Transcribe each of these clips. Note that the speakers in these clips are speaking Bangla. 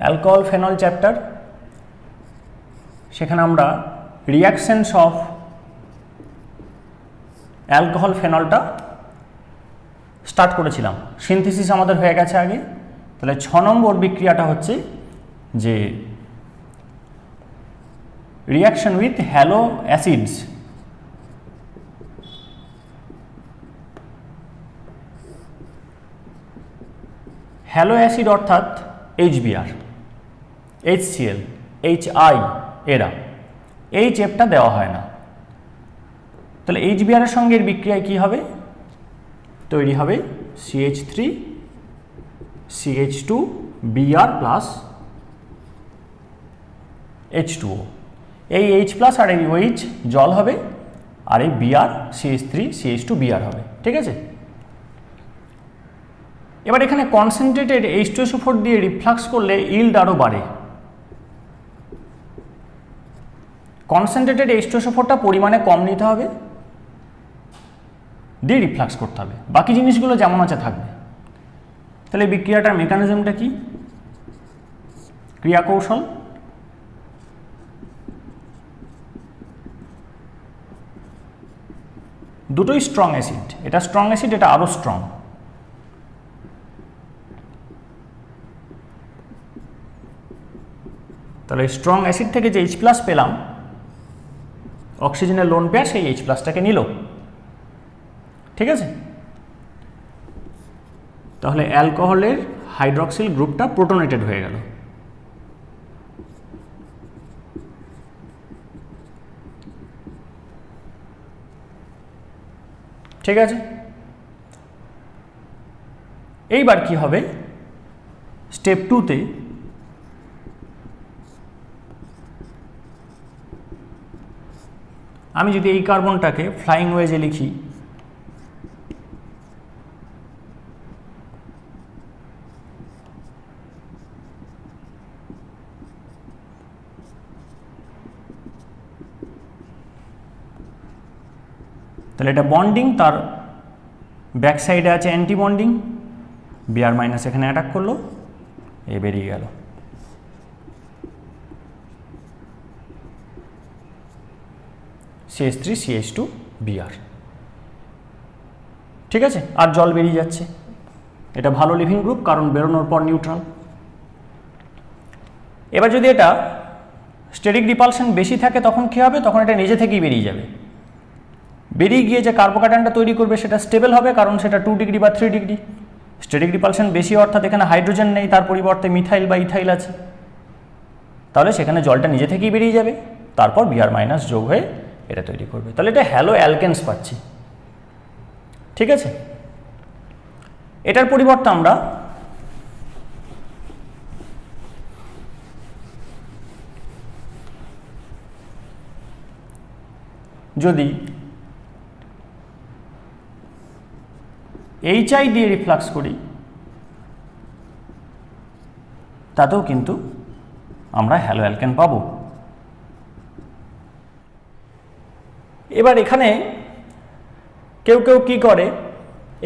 অ্যালকোহল ফেনল চ্যাপ্টার, সেখানে আমরা রিয়াকশনস অফ অ্যালকোহল ফেনলটা স্টার্ট করেছিলাম। সিনথেসিস আমাদের হয়ে গেছে আগে। তাহলে 6 নম্বর বিক্রিয়াটা হচ্ছে যে reaction with hello acids. Hello acid অর্থাৎ HBr, HCl, HI এরা, HFটা দেওয়া হয় না। তাহলে HBr এর সঙ্গে এর বিক্রিয়ায় কী হবে? তৈরি হবে CH3 CH2 Br plus H2O। এই H প্লাস আর এই OH জল হবে, আর এই Br CH3 CH2 Br হবে। ঠিক আছে, এবার এখানে কনসেন্ট্রেটেড H2SO4 দিয়ে রিফ্লাক্স করলে ইল্ড আরও বাড়ে। কনসেন্ট্রেটেড H2SO4টা পরিমাণে কম নিতে হবে, দিয়ে রিফ্লাক্স করতে হবে, বাকি জিনিসগুলো যেমন আছে থাকবে। তাহলে এই বিক্রিয়াটার মেকানিজমটা কি? ক্রিয়া কৌশল, দুটোই স্ট্রং অ্যাসিড, এটা স্ট্রং অ্যাসিড, এটা আরও স্ট্রং। তাহলে স্ট্রং অ্যাসিড থেকে যে H+ পেলাম, অক্সিজেনের লোন পেয়ার সেই H+টাকে নিল। ঠিক আছে, তাহলে অ্যালকোহলের হাইড্রক্সিল গ্রুপটা প্রোটোনেটেড হয়ে গেল। ঠিক আছে, এইবার কি হবে? স্টেপ 2-তে আমি যদি এই কার্বনটাকে ফ্লাইং ওয়েজে লিখি, তাহলে এটা বন্ডিং, তার ব্যাক সাইডে আছে অ্যান্টি বন্ডিং, Br মাইনাস এখানে অ্যাটাক করলো, এ বেরিয়ে গেল। CH3 CH2 Br। ঠিক আছে, আর জল বেরিয়ে যাচ্ছে। এটা ভালো লিভিং গ্রুপ, কারণ বেরোনোর পর নিউট্রাল। এবার যদি এটা স্টেরিক রিপালশন বেশি থাকে তখন কী হবে? তখন এটা নিজে থেকেই বেরিয়ে যাবে। বেরিয়ে গিয়ে যে কার্বোকাটায়নটা তৈরি করবে সেটা স্টেবল হবে, কারণ সেটা 2 ডিগ্রি বা 3 ডিগ্রি। স্টেরিক রিপালশন বেশি অর্থাৎ এখানে হাইড্রোজেন নেই, তার পরিবর্তে মিথাইল বা ইথাইল আছে, তাহলে সেখানে জলটা নিজে থেকেই বেরিয়ে যাবে, তারপর Br মাইনাস যোগ হয়ে এটা তৈরি করবে। তাহলে এটা হ্যালো অ্যালকেনস পাচ্ছি। ঠিক আছে, এটার পরিবর্তে আমরা যদি HI দিয়ে রিফ্লাক্স করি, তাতেও কিন্তু আমরা হ্যালো অ্যালকেন পাবো। এবার এখানে কেউ কেউ কী করে,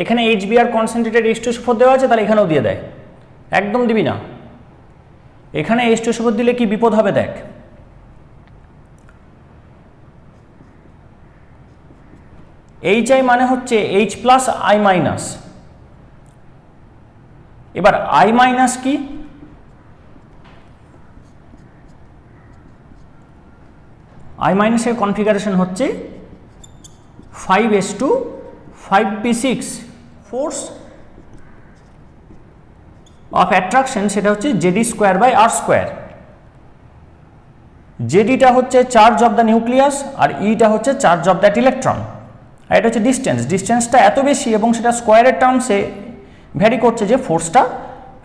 এখানে HBr কনসেন্ট্রেটেড H2SO4 দেওয়া আছে, তাহলে এখানেও দিয়ে দেয়। একদম দিবি না, এখানে H2SO4 দিলে কি বিপদ হবে দেখ। HI মানে হচ্ছে H প্লাস I মাইনাস। এবার I মাইনাস কি? I মাইনাসের কনফিগারেশন হচ্ছে 5s2 5p6, force of attraction সেটা হচ্ছে Zd²/r²। Zdটা হচ্ছে চার্জ অফ দ্য নিউক্লিয়াস, আর ইটা হচ্ছে চার্জ অফ দ্যাট ইলেকট্রন, আর এটা হচ্ছে ডিস্টেন্স। ডিস্টেন্সটা এত বেশি এবং সেটা স্কোয়ারের টার্মসে ভ্যারি করছে যে ফোর্সটা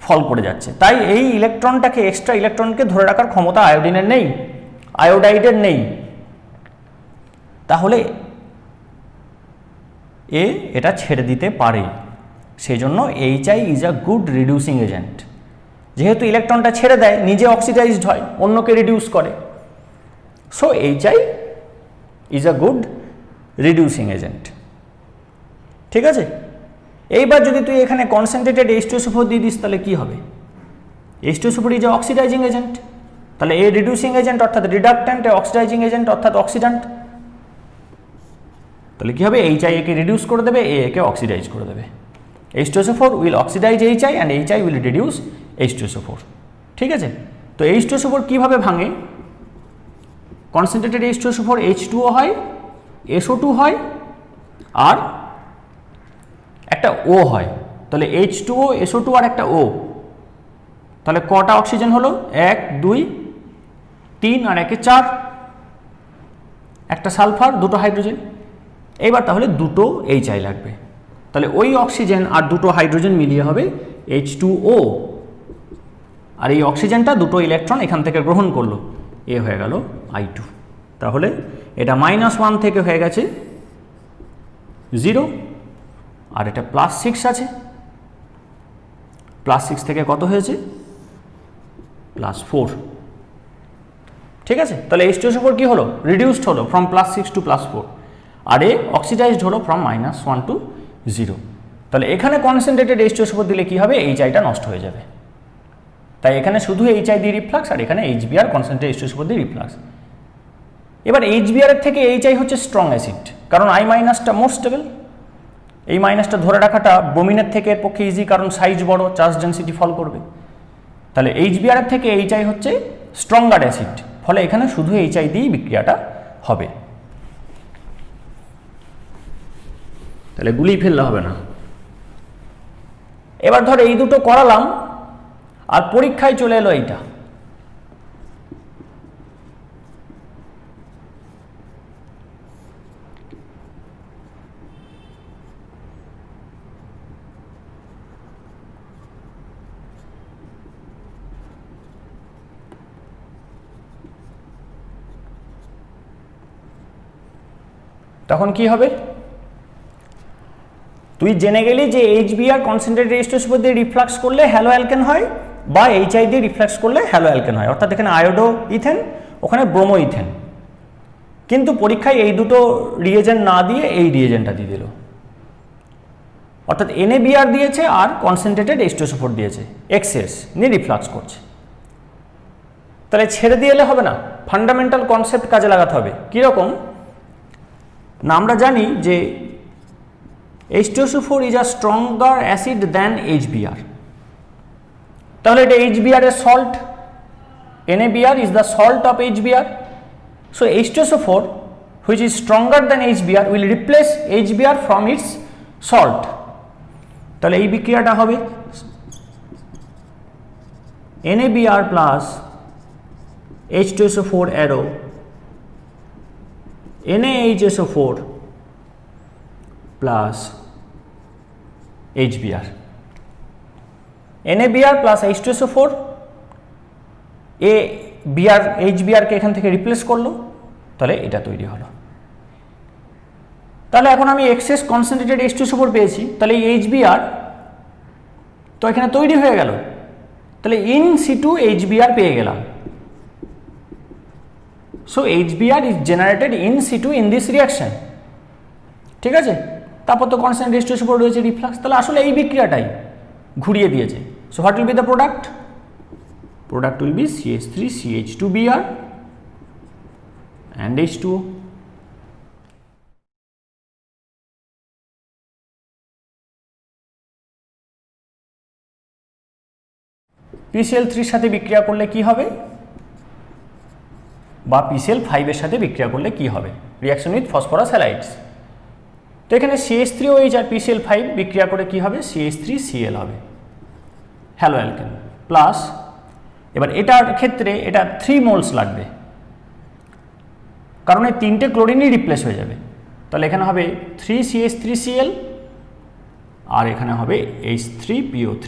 ফল করে যাচ্ছে। তাই এই ইলেকট্রনটাকে, এক্সট্রা ইলেকট্রনকে ধরে রাখার ক্ষমতা আয়োডিনের নেই, আয়োডাইডের নেই। তাহলে এটা ছেড়ে দিতে পারে, সেই জন্য HI is a good reducing agent. যেহেতু ইলেকট্রনটা ছেড়ে দেয়, নিজে অক্সিডাইজড হয়, অন্যকে রিডিউস করে, so HI is a good reducing agent. ঠিক আছে, এইবার যদি তুই এখানে কনসেন্ট্রেটেড H2SO4 দিয়ে দিস, তাহলে কি হবে? H2SO4 ইজ অক্সিডাইজিং এজেন্ট, তাহলে এ রিডিউসিং এজেন্ট অর্থাৎ রিডাক্ট্যান্ট, এ অক্সিডাইজিং এজেন্ট অর্থাৎ অক্সিডান্ট। তাহলে কি হবে, HI কে রিডিউস করে দেবে, এ কে অক্সিডাইজ করে দেবে। H2SO4 will oxidise HI and HI will reduce H2SO4। ঠিক আছে, তো H2SO4 কিভাবে ভাঙে? কনসেন্ট্রেটেড H2SO4 H2O হয়, SO2 হয় আর একটা O হয়। তাহলে H2O SO2 আর একটা O, তাহলে কটা অক্সিজেন হলো? 1 2 3 আর 1 4, একটা সালফার, দুটো হাইড্রোজেন। এইবার তাহলে দুটো HI লাগবে, তাহলে ওই অক্সিজেন আর দুটো হাইড্রোজেন মিলিয়ে হবে H2O, আর এই অক্সিজেনটা দুটো ইলেকট্রন এখান থেকে গ্রহণ করলো, এ হয়ে গেল I2। তাহলে এটা -1 থেকে হয়ে গেছে 0, আর এটা +6 আছে, +6 থেকে কত হয়েছে? +4। ঠিক আছে, তাহলে H2SO4 কি হলো? রিডিউসড হলো ফ্রম +6 টু +4, আর এ অক্সিডাইজড হলো ফ্রম -1 টু 0। তাহলে এখানে কনসেন্ট্রেটেড H2SO4 দিলে কি হবে? HIটা নষ্ট হয়ে যাবে। তাই এখানে শুধু HI দিয়ে রিফ্লাক্স, আর এখানে HBr কনসেন্ট্রেটেড H2SO4 দিয়ে রিফ্লাক্স। এবার HBr এর থেকে HI হচ্ছে স্ট্রং অ্যাসিড, কারণ I- মোর স্টেবল। এই মাইনাসটা ধরে রাখাটা ব্রোমিনের থেকে এর পক্ষে ইজি, কারণ সাইজ বড়, চার্জ ডেন্সিটি ফল করবে। তাহলে HBr এর থেকে HI হচ্ছে স্ট্রঙ্গার অ্যাসিড, ফলে এখানে শুধু HI দিয়েই বিক্রিয়াটা হবে। তাহলে গুলিয়ে ফেললে হবে না। এবার ধর এই দুটো করালাম, আর পরীক্ষায় চলে এলো এইটা। তখন কি হবে? তুই জেনে গেলি যে HBr কনসেন্ট্রেটেড H2SO4 দিয়ে রিফ্লাক্স করলে হ্যালো অ্যালকেন হয়, বা HI দিয়ে রিফ্লাক্স করলে হ্যালো অ্যালকেন হয়, অর্থাৎ এখানে আয়োডো ইথেন, ওখানে ব্রোমো ইথেন। কিন্তু পরীক্ষায় এই দুটো রিয়েজেন্ট না দিয়ে এই রিয়েজেন্টটা দিয়ে দিল, অর্থাৎ NaBr দিয়েছে আর কনসেন্ট্রেটেড H2SO4 দিয়েছে, এক্সেস নিয়ে রিফ্লাক্স করছে। তাহলে ছেড়ে দিয়ে এলে হবে না, ফান্ডামেন্টাল কনসেপ্ট কাজে লাগাতে হবে। কীরকম না, আমরা জানি যে H2SO4 is a stronger acid than HBr, তাহলে এটা HBr এর salt, NaBr is the salt of HBr, so H2SO4 which is stronger than HBr will replace HBr from its salt। তাহলে এই বিক্রিয়াটা হবে NaBr plus H2SO4 arrow NaHSO4 plus HBr, NaBr plus H2SO4, HBr কে এখান থেকে রিপ্লেস করলো, তাহলে এটা তৈরি হলো। তাহলে এখন আমি এক্সেস কনসেন্ট্রেটেড H2SO4 পেয়েছি, তাহলে এই HBr তো এখানে তৈরি হয়ে গেল, তাহলে ইন সিটু HBr পেয়ে গেলাম। So HBr is generated in situ in this reaction। ঠিক আছে, তারপর তো কনস্ট্যান্ট H2SO4 রয়েছে রিফ্লাক্স, তাহলে আসলে এই বিক্রিয়াটাই ঘুরিয়ে দিয়েছে। So what will be the product? Product will be CH3CH2Br and H2O। PCl3 এর সাথে বিক্রিয়া করলে কি হবে, বা PCl5 এর সাথে বিক্রিয়া করলে কি হবে? Reaction with phosphorus halides. তো এখানে CH3OH আর PCl5 বিক্রিয়া করে কি হবে? CH3Cl হবে, হ্যালো অ্যালকেন প্লাস। এবার এটার ক্ষেত্রে এটা 3 মোলস লাগবে, কারণ এই 3টে ক্লোরিনই রিপ্লেস হয়ে যাবে। তাহলে এখানে হবে 3CH3Cl আর এখানে হবে H3PO3।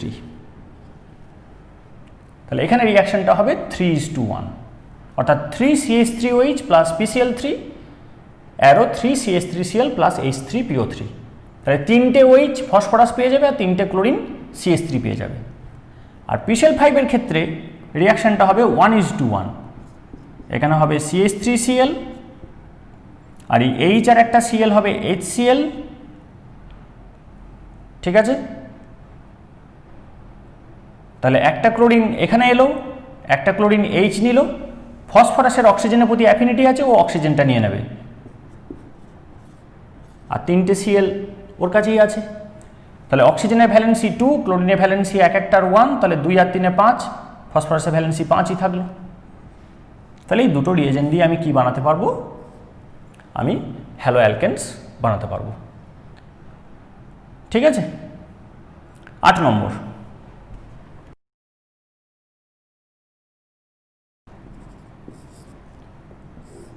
তাহলে এখানে রিঅ্যাকশনটা হবে 3:1, অর্থাৎ 3CH3OH plus PCl3 arrow 3CH3Cl plus H3PO3। তাহলে 3টে OH ফসফরাস পেয়ে যাবে আর 3টে ক্লোরিন CH3 পেয়ে যাবে। আর PCl5 এর ক্ষেত্রে রিঅ্যাকশনটা হবে 1:1, এখানে হবে CH3Cl আর এই H আর একটা Cl হবে HCl। ঠিক আছে, তাহলে একটা ক্লোরিন এখানে এলো, একটা ক্লোরিন এইচ নিল, ফসফরাসের অক্সিজেনের প্রতি অ্যাফিনিটি আছে, ও অক্সিজেনটা নিয়ে নেবে, আর 3টে সিএল ওর কাছেই আছে। তাহলে অক্সিজেনের ভ্যালেন্সি 2, ক্লোরিনের ভ্যালেন্সি এক একটার 1, তাহলে 2 আর 3 5, ফসফরাসের ভ্যালেন্সি 5ই থাকলো। তাহলে এই দুটো রিয়েজেন্ট দিয়ে আমি কি বানাতে পারবো? আমি হ্যালো অ্যালকেনস বানাতে পারবো। ঠিক আছে। 8 নম্বর,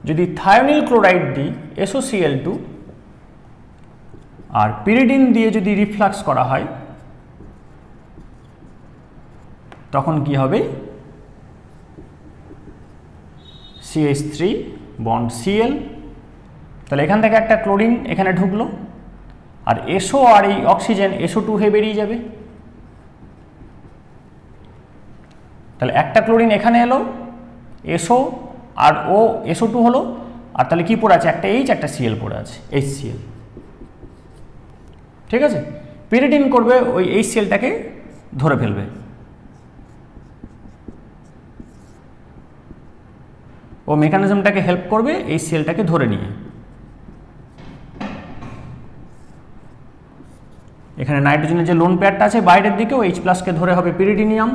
যদি থায়োনিল ক্লোরাইড দিই SOCl2 আর পিরিডিন দিয়ে যদি রিফ্লাক্স করা হয় তখন কি হবে? CH3 বন্ড Cl, তাহলে এখান থেকে একটা ক্লোরিন এখানে ঢুকলো, আর SO আর এই অক্সিজেন SO2 হয়ে বেরিয়ে যাবে। তাহলে একটা ক্লোরিন এখানে এলো, SO আর ও SO2 হলো, আর তাহলে কি পড়ে আছে? একটা H একটা Cl পড়ে আছে, HCl। ঠিক আছে। পিরিডিন করবে ওই HClটাকে ধরে ফেলবে, ও মেকানিজমটাকে হেল্প করবে HClটাকে ধরে নিয়ে। এখানে নাইট্রোজেনের যে লোন পেয়ারটা আছে বাইরের দিকে, ও H+ কে ধরে হবে পিরিডিনিয়াম।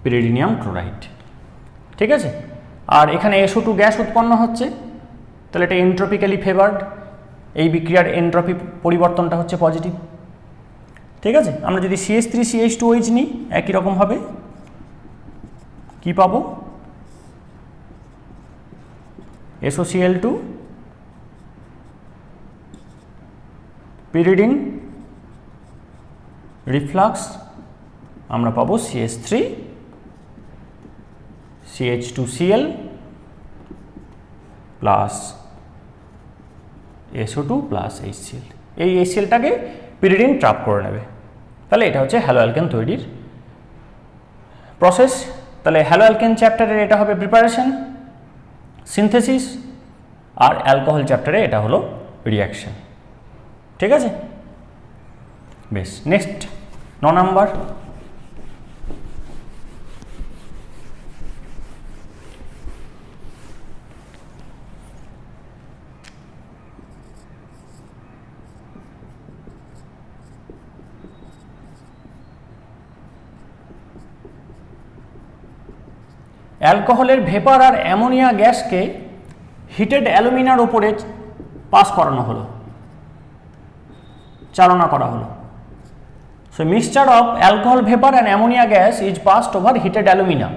Pyridinium chloride. ঠিক আছে। আর এখানে SO2 গ্যাস উৎপন্ন হচ্ছে, তাহলে এটা এন্ট্রপিক্যালি ফেভার্ড, এই বিক্রিয়ার এন্ট্রপি পরিবর্তনটা হচ্ছে পজিটিভ। ঠিক আছে। আমরা যদি CH3CH2OH নিই একই রকম হবে, কি পাবো? SOCl2 পিরিডিন রিফ্লাক্স, আমরা পাবো CH3 CH2Cl plus SO2 plus HCl। এই HClটাকে পিরিডিন ট্র্যাপ করে নেবে। তাহলে এটা হচ্ছে হ্যালো অ্যালকেন তৈরির প্রসেস। তাহলে হ্যালো অ্যালকেন চ্যাপ্টারের এটা হবে প্রিপারেশন, সিনথেসিস, আর অ্যালকোহল চ্যাপ্টারে এটা হলো রিঅ্যাকশন। ঠিক আছে। বেশ, নেক্সট 9 নাম্বার, অ্যালকোহলের ভেপার আর অ্যামোনিয়া গ্যাসকে হিটেড অ্যালুমিনার ওপরে পাস করানো হলো, চালনা করা হলো। So mixture of alcohol vapour and ammonia gas is passed over heated alumina.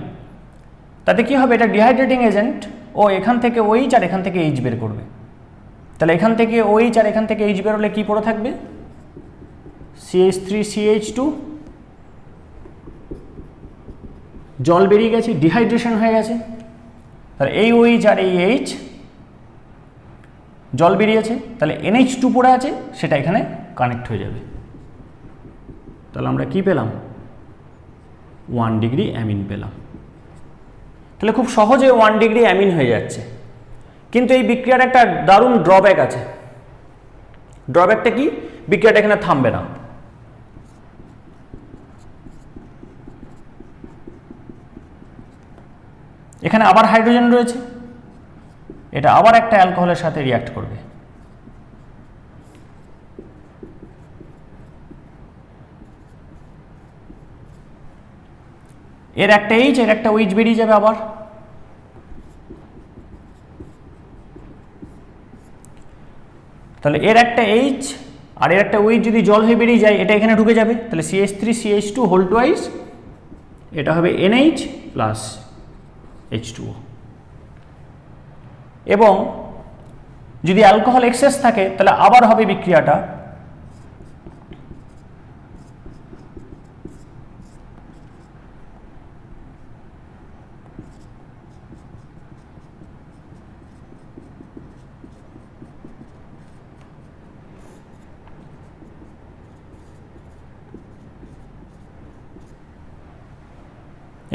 তাতে কি হবে? এটা ডিহাইড্রেটিং এজেন্ট, ও এখান থেকে OH আর এখান থেকে H বের করবে। তাহলে এখান থেকে OH আর এখান থেকে H বেরোলে কি পড়ে থাকবে? CH3CH2, জল বেরিয়ে গেছে, ডিহাইড্রেশন হয়ে গেছে। তাহলে এই OH আর এই H, জল বেরিয়েছে, তাহলে NH2 পড়ে আছে, সেটা এখানে কানেক্ট হয়ে যাবে। তাহলে আমরা কি পেলাম? 1 ডিগ্রি অ্যামিন পেলাম। তাহলে খুব সহজে 1 ডিগ্রি অ্যামিন হয়ে যাচ্ছে। কিন্তু এই বিক্রিয়ার একটা দারুণ ড্রব্যাক আছে। ড্রব্যাকটা কি? বিক্রিয়াটা এখানে থামবে না। এখানে আবার হাইড্রোজেন রয়েছে, এটা আবার একটা অ্যালকোহলের সাথে রিঅ্যাক্ট করবে। এর একটা H, এর একটা OH বেরিয়ে যাবে আবার। তাহলে এর একটা H আর এর একটা OH যদি জল হয়ে বেরিয়ে যায়, এটা এখানে ঢুকে যাবে। তাহলে CH3CH2 হোল টুয়াইস, এটা হবে NH প্লাস H2O। এবং যদি অ্যালকোহল এক্সেস থাকে তাহলে আবার হবে বিক্রিয়াটা,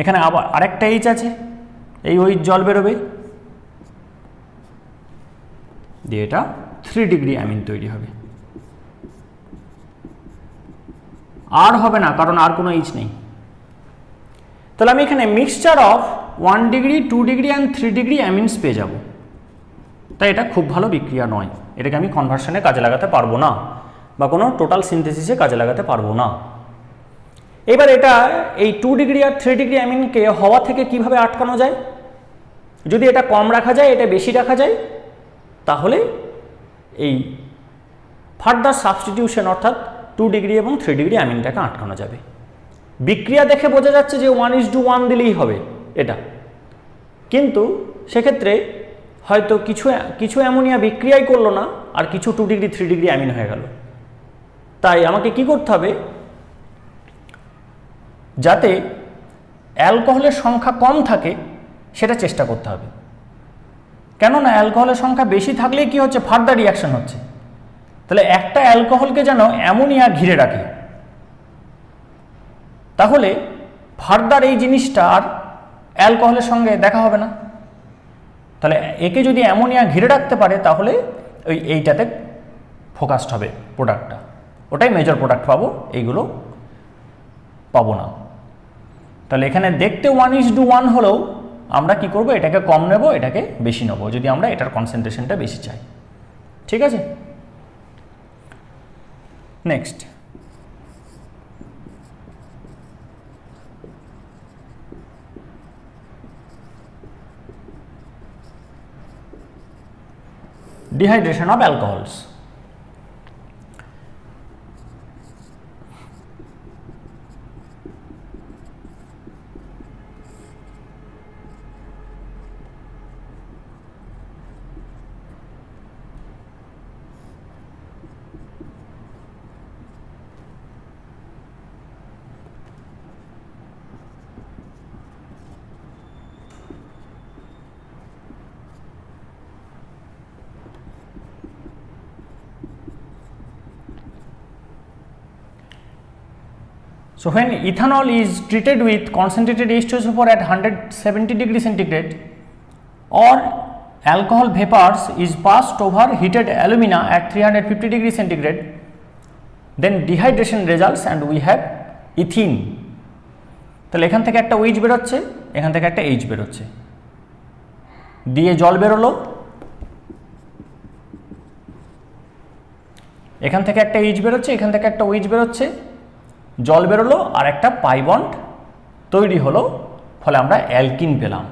এখানে আবার আরেকটা H আছে, এই OH জল বেরোবে, দিয়ে এটা 3 ডিগ্রি অ্যামিন তৈরি হবে। আর হবে না, কারণ আর কোনো এইচ নেই। তাহলে আমি এখানে mixture of 1 degree 2 degree and 3 degree amines পেয়ে যাব। তাই এটা খুব ভালো বিক্রিয়া নয়, এটাকে আমি কনভার্সনে কাজে লাগাতে পারবো না বা কোনো টোটাল সিনথেসিসে কাজে লাগাতে পারবো না। এবার এটা এই 2 ডিগ্রি আর 3 ডিগ্রি অ্যামিনকে হওয়া থেকে কিভাবে আটকানো যায়? যদি এটা কম রাখা যায়, এটা বেশি রাখা যায়, তাহলে এই ফার্দার সাবস্টিটিউশন অর্থাৎ 2 ডিগ্রি এবং 3 ডিগ্রি অ্যামিনটাকে আটকানো যাবে। বিক্রিয়া দেখে বোঝা যাচ্ছে যে 1:1 দিলেই হবে এটা, কিন্তু সেক্ষেত্রে হয়তো কিছু অ্যামোনিয়া বিক্রিয়াই করলো না আর কিছু 2 ডিগ্রি 3 ডিগ্রি অ্যামিন হয়ে গেল। তাই আমাকে কি করতে হবে, যাতে অ্যালকোহলের সংখ্যা কম থাকে সেটা চেষ্টা করতে হবে। কেননা অ্যালকোহলের সংখ্যা বেশি থাকলেই কি হচ্ছে, ফার্দার রিয়াকশন হচ্ছে। তাহলে একটা অ্যালকোহলকে যেন অ্যামোনিয়া ঘিরে রাখে, তাহলে ফার্দার এই জিনিসটা আর অ্যালকোহলের সঙ্গে দেখা হবে না। তাহলে একে যদি অ্যামোনিয়া ঘিরে রাখতে পারে তাহলে এইটাতে ফোকাসড হবে প্রোডাক্টটা, ওটাই মেজর প্রোডাক্ট পাবো, এইগুলো পাবো না। তাহলে এখানে দেখতে 1:1 হলেও আমরা কি করব, এটাকে কম নেব, এটাকে বেশি নেব, যদি আমরা এটার কনসেন্ট্রেশনটা বেশি চাই। ঠিক আছে, next. Dehydration of alcohols. So when ethanol is treated with concentrated H2SO4 at 170 degree centigrade or alcohol vapors is passed over heated alumina at 350 degree centigrade, then dehydration results and we have ethene. তাহলে এখান থেকে একটা OH বেরোচ্ছে, এখান থেকে একটা H বেরোচ্ছে, দিয়ে জল বেরোলো, এখান থেকে একটা H বেরোচ্ছে, এখান থেকে একটা OH বেরোচ্ছে, জল বেরোলো আর একটা পাই বন্ড তৈরি হলো, ফলে আমরা অ্যালকিন পেলাম।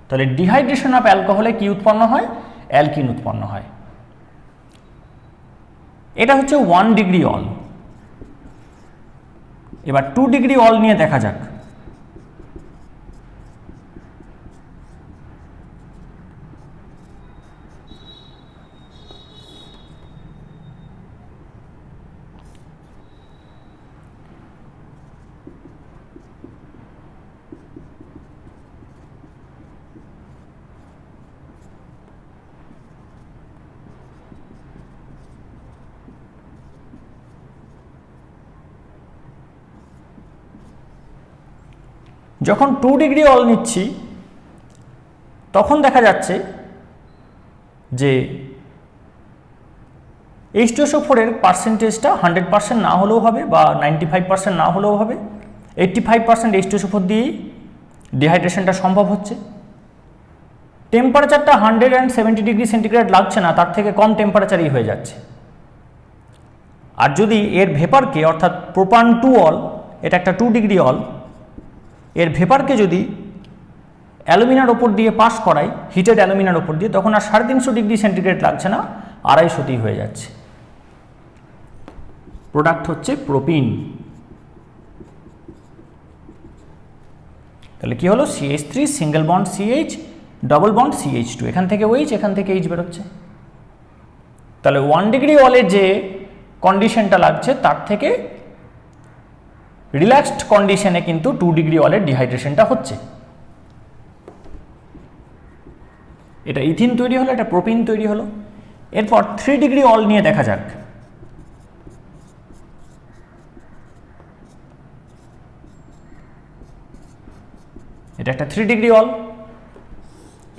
তাহলে ডিহাইড্রেশন অফ অ্যালকোহলে কি উৎপন্ন হয়, অ্যালকিন উৎপন্ন হয়। এটা হচ্ছে 1 ডিগ্রি অল। এবার 2 ডিগ্রি অল নিয়ে দেখা যাক। যখন 2 ডিগ্রি অল নিচ্ছি তখন দেখা যাচ্ছে যে H2SO4 এর পার্সেন্টেজটা 100% না হলেও হবে বা 95% না হলেও হবে, 85% H2SO4 দিয়েই ডিহাইড্রেশনটা সম্ভব হচ্ছে। টেম্পারেচারটা 170 ডিগ্রি সেন্টিগ্রেড লাগছে না, তার থেকে কম টেম্পারেচারই হয়ে যাচ্ছে। আর যদি এর ভেপারকে অর্থাৎ প্রোপান 2 অল, এটা একটা 2 ডিগ্রি অল, এর ভেপারকে যদি অ্যালুমিনার ওপর দিয়ে পাস করাই, হিটেড অ্যালুমিনার ওপর দিয়ে, তখন আর 350 ডিগ্রি সেন্টিগ্রেড লাগছে না, 250 হয়ে যাচ্ছে। প্রোডাক্ট হচ্ছে প্রোপিন। তাহলে কি হলো, CH3 single bond CH, double bond CH2, এখান থেকে OH, এখান থেকে H বেরোচ্ছে। তাহলে 1 ডিগ্রি অলের যে কন্ডিশনটা লাগছে তার থেকে রিল্যাক্সড কন্ডিশনে কিন্তু 2 ডিগ্রি অলের ডিহাইড্রেশনটা হচ্ছে। এটা ইথিন তৈরি হলো, এটা প্রোপিন তৈরি হলো। এরপর 3 ডিগ্রি অল নিয়ে দেখা যাক। এটা একটা 3 ডিগ্রি অল।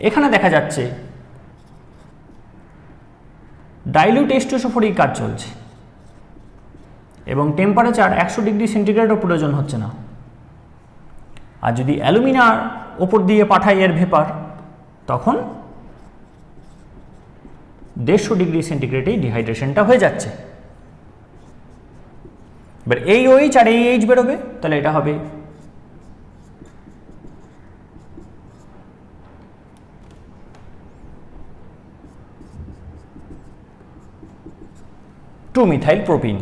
এখানে দেখা যাচ্ছে ডাইলিউট H2SO4 এই কাজ চলছে এবং টেম্পারেচার 100 ডিগ্রি সেন্টিগ্রেডও প্রয়োজন হচ্ছে না। আর যদি অ্যালুমিনার ওপর দিয়ে পাঠাই এর ভেপার, তখন 150 ডিগ্রি সেন্টিগ্রেডেই ডিহাইড্রেশনটা হয়ে যাচ্ছে। এবার এই OH আর এই H বেরোবে, তাহলে এটা হবে টু মিথাইল প্রোপিন।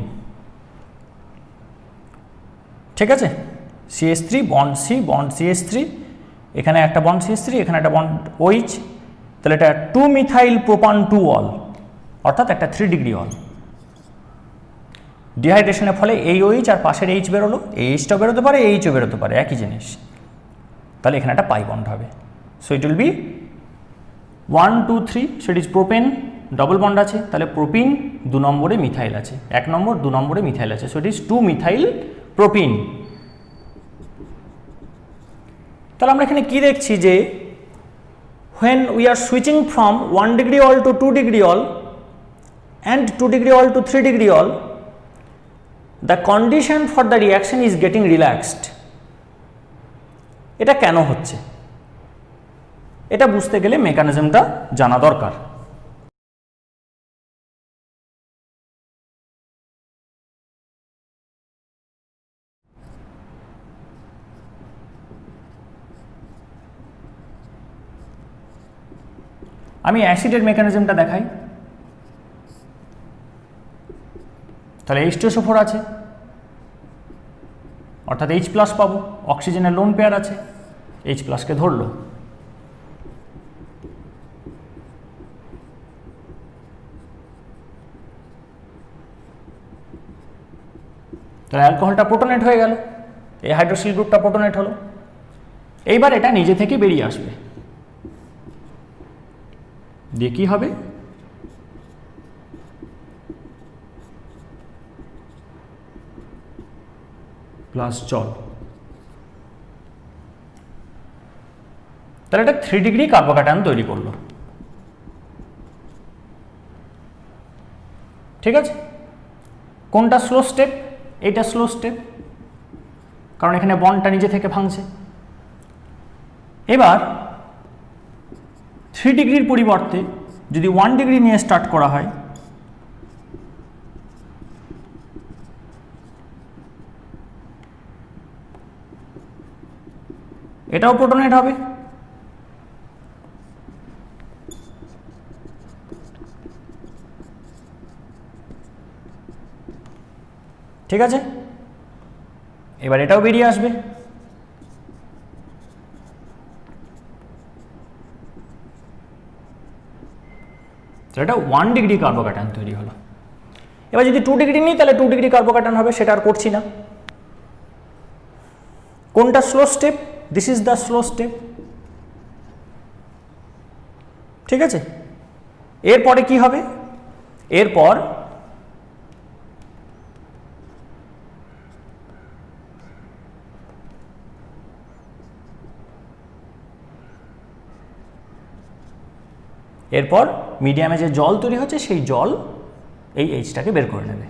ঠিক আছে, CH3 bond C bond CH3, এখানে একটা বন্ড CH3, এখানে একটা বন্ড OH, তাহলে এটা 2 মিথাইল প্রোপান 2 অল, অর্থাৎ একটা 3 ডিগ্রি অল। ডিহাইড্রেশনের ফলে এই OH আর পাশের H বেরোলো, এই Hটাও বেরোতে পারে, এই Hও বেরোতে পারে, একই জিনিস। তাহলে এখানে একটা পাই বন্ড হবে। So it will be 1 2 3, set is propane, double bond আছে, তাহলে প্রোপিন 2 নম্বরে মিথাইল আছে, 1 নম্বর 2 নম্বরে মিথাইল আছে, so it is 2 methyl propene. তাহলে আমরা এখানে কি দেখছি যে when we are switching from 1 degree all to 2 degree all and 2 degree all to 3 degree all, the condition for the reaction is getting relaxed. এটা কেন হচ্ছে? এটা বুঝতে গেলে মেকানিজমটা জানা দরকার। আমি অ্যাসিডের মেকানিজমটা দেখাই। তাহলে H2SO4 আছে, অর্থাৎ H+ পাবো, অক্সিজেনের লোন পেয়ার আছে, H+ কে ধরলো। তাহলে অ্যালকোহলটা প্রোটোনেট হয়ে গেল, এই হাইড্রোক্সিল গ্রুপটা প্রোটোনেট হলো। এইবার এটা নিজে থেকে বেরিয়ে আসবে, দিয়ে কি হবে? প্লাস জল। তাহলে এটা 3 ডিগ্রি কার্বোক্যাটায়ন তৈরি করলো। ঠিক আছে, কোনটা স্লো স্টেপ? এটা স্লো স্টেপ, কারণ এখানে বন্ডটা নিজে থেকে ভাঙছে। এবার 3 ডিগ্রির পরিবর্তে যদি 1 ডিগ্রি নিয়ে স্টার্ট করা হয়, এটাও প্রোটোনেট হবে। ঠিক আছে, এবার এটাও বেরিয়ে আসবে। এটা 1 ডিগ্রি কার্বোক্যাটায়ন তৈরি হলো। এবার যদি 2 ডিগ্রি নিই, তাহলে 2 ডিগ্রি কার্বোক্যাটায়ন হবে, সেটা আর করছি না। কোনটা slow step? This is the slow step. ঠিক আছে, এরপরে কি হবে? এরপর মিডিয়ামে যে জল তৈরি হচ্ছে, সেই জল এই Hটাকে বের করে নেবে।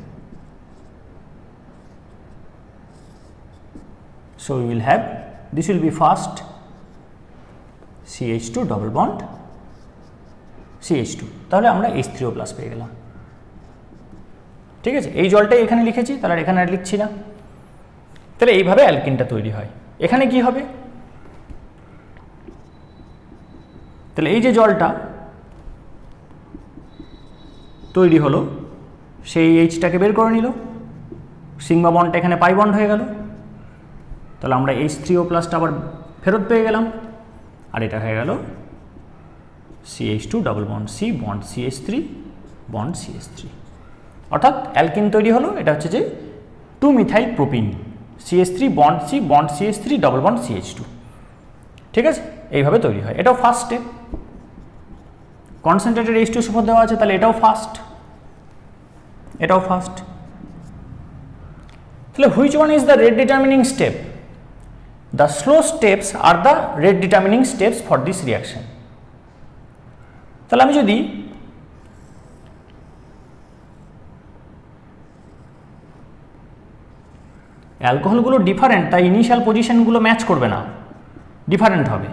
So we will have, this will be first CH2 double bond CH2, তাহলে আমরা H3O+ পেয়ে গেলাম। ঠিক আছে, এই জলটাই এখানে লিখেছি, তাহলে এখানে আর লিখছি না। তাহলে এইভাবে অ্যালকিনটা তৈরি হয়। এখানে কি হবে? তাহলে এই যে জলটা তৈরি হলো, সেই Hটাকে বের করে নিল, সিগমা বন্ডটা এখানে পাই বন্ড হয়ে গেল, তাহলে আমরা H3O+টা আবার ফেরত পেয়ে গেলাম, আর এটা হয়ে গেল CH2 double bond C bond CH3 bond CH3, অর্থাৎ অ্যালকিন তৈরি হলো। এটা হচ্ছে যে 2 methyl propene, CH3 bond C bond CH3 double bond CH2। ঠিক আছে, এইভাবে তৈরি হয়। এটাও ফার্স্ট স্টেপ। কনসেন্ট্রেটেড H2SO4 দেওয়া আছে, তাহলে এটাও ফার্স্ট, এটাও ফার্স্ট। তাহলে which one is the rate determining step? The slow steps are the rate determining steps for this reaction. তাহলে আমি যদি অ্যালকোহলগুলো ডিফারেন্ট, তাই ইনিশিয়াল পজিশনগুলো ম্যাচ করবে না, ডিফারেন্ট হবে।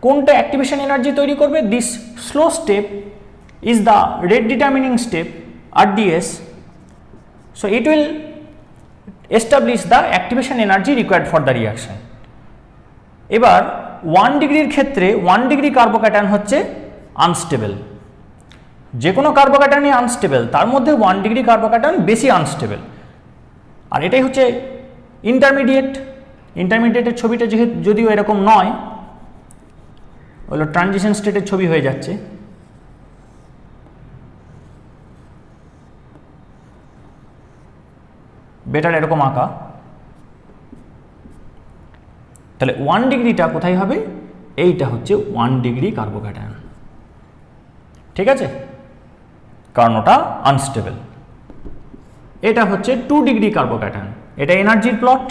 কোনটা অ্যাক্টিভেশন এনার্জি তৈরি করবে? This slow step is the rate determining step RDS, so it will establish the activation energy required for the reaction. এবার 1 ডিগ্রির ক্ষেত্রে 1 ডিগ্রি কার্বোক্যাটায়ন হচ্ছে আনস্টেবল, যে কোনো কার্বোক্যাটায়নই আনস্টেবল, তার মধ্যে 1 ডিগ্রি কার্বোক্যাটায়ন বেশি আনস্টেবল। আর এটাই হচ্ছে ইন্টারমিডিয়েট। ইন্টারমিডিয়েটের ছবিটা যদিও এরকম নয়, হলো ট্রানজিশন স্টেটের ছবি হয়ে যাচ্ছে। বেটার এরকম আঁকা। তাহলে 1 ডিগ্রিটা কোথায় হবে? এইটা হচ্ছে 1 ডিগ্রি কার্বোক্যাটায়ন, ঠিক আছে, কারণ ওটা আনস্টেবল। এটা হচ্ছে 2 ডিগ্রি কার্বোক্যাটায়ন, এটা এনার্জির প্লট।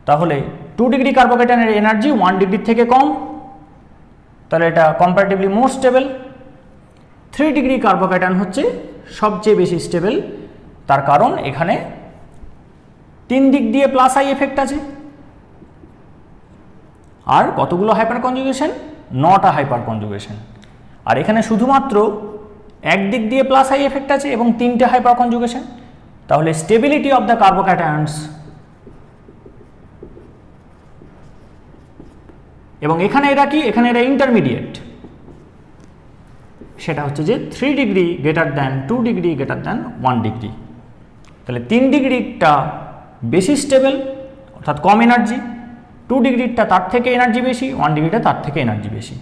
তাহলে 2 ডিগ্রি কার্বোক্যাটায়নের এনার্জি 1 ডিগ্রির থেকে কম, তাহলে এটা কম্পারেটিভলি মোর স্টেবল। 3 ডিগ্রি কার্বোক্যাটায়ন হচ্ছে সবচেয়ে বেশি স্টেবল, তার কারণ এখানে 3 দিক দিয়ে প্লাস আই এফেক্ট আছে। আর কতগুলো হাইপার কনজুগেশন? 9টা হাইপার কনজুগেশন। আর এখানে শুধুমাত্র এক দিক দিয়ে প্লাস আই এফেক্ট আছে এবং 3টে হাইপার কনজুগেশন। তাহলে স্টেবিলিটি অফ দ্য কার্বোক্যাটায়ন্স, এবং এখানে এরা কি? এখানে এরা ইন্টারমিডিয়েট, সেটা হচ্ছে যে 3 degree greater than 2 degree greater than 1 degree. তাহলে 3 ডিগ্রিটা বেশি স্টেবল অর্থাৎ কম এনার্জি, 2 ডিগ্রিটা তার থেকে এনার্জি বেশি, 1 ডিগ্রিটা তার থেকে এনার্জি বেশি।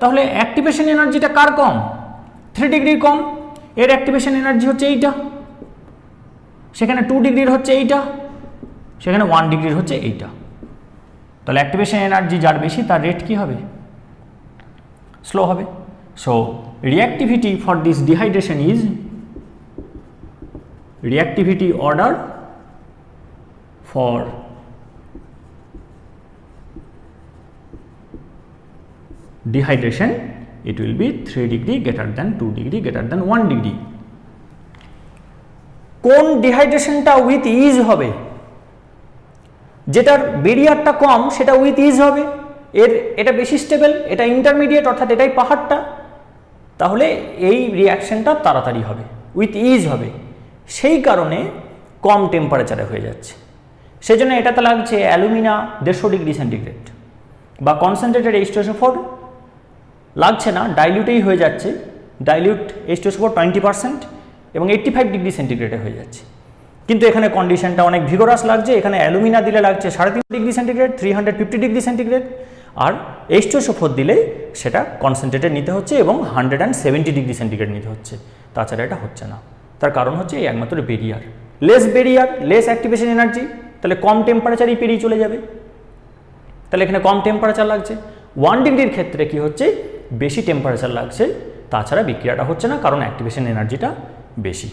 তাহলে অ্যাক্টিভেশন এনার্জিটা কার কম? 3 ডিগ্রির কম। এর অ্যাক্টিভেশন এনার্জি হচ্ছে এইটা, সেখানে 2 ডিগ্রির হচ্ছে এইটা, সেখানে 1 ডিগ্রির হচ্ছে এইটা। তাহলে অ্যাক্টিভেশন এনার্জি যার বেশি তার রেট কি হবে? স্লো হবে। So reactivity for this dehydration is reactivity order for dehydration, it will be 3 degree greater than 2 degree greater than 1 degree. কোন ডিহাইড্রেশনটা উইথ ইজ হবে? যেটার বেরিয়ারটা কম সেটা উইথ ইজ হবে, এটা বেশি স্টেবল, এটা ইন্টারমিডিয়েট অর্থাৎ এটাই পাহাড়টা। তাহলে এই রিয়াকশনটা তাড়াতাড়ি হবে, উইথ ইজ হবে, সেই কারণে কম টেম্পারেচারে হয়ে যাচ্ছে। সেই জন্য এটাতে লাগছে অ্যালুমিনা 150 ডিগ্রি সেন্টিগ্রেড, বা কনসেন্ট্রেটেড H2SO4 লাগছে না, ডাইলিউটেই হয়ে যাচ্ছে। ডাইলিউট H2SO4 20% এবং 85 ডিগ্রি সেন্টিগ্রেডে হয়ে যাচ্ছে। কিন্তু এখানে কন্ডিশনটা অনেক ভিগোরাস লাগছে। এখানে অ্যালুমিনা দিলে লাগছে 3.5 ডিগ্রি সেন্টিগ্রেড, 350 ডিগ্রি সেন্টিগ্রেড, আর H2SO4 দিলে সেটা কনসেন্ট্রেটেড নিতে হচ্ছে এবং 170 ডিগ্রি সেন্টিগ্রেড নিতে হচ্ছে। তাছাড়া এটা হচ্ছে না। তার কারণ হচ্ছে এই একমাত্র barrier, barrier less activation energy, তাহলে কম টেম্পারেচারই পেরিয়ে চলে যাবে। তাহলে এখানে কম টেম্পারেচার লাগছে। 1 ডিগ্রির ক্ষেত্রে কি হচ্ছে? বেশি টেম্পারেচার লাগছে, তাছাড়া বিক্রিয়াটা হচ্ছে না, কারণ অ্যাক্টিভেশন এনার্জিটা বেশি।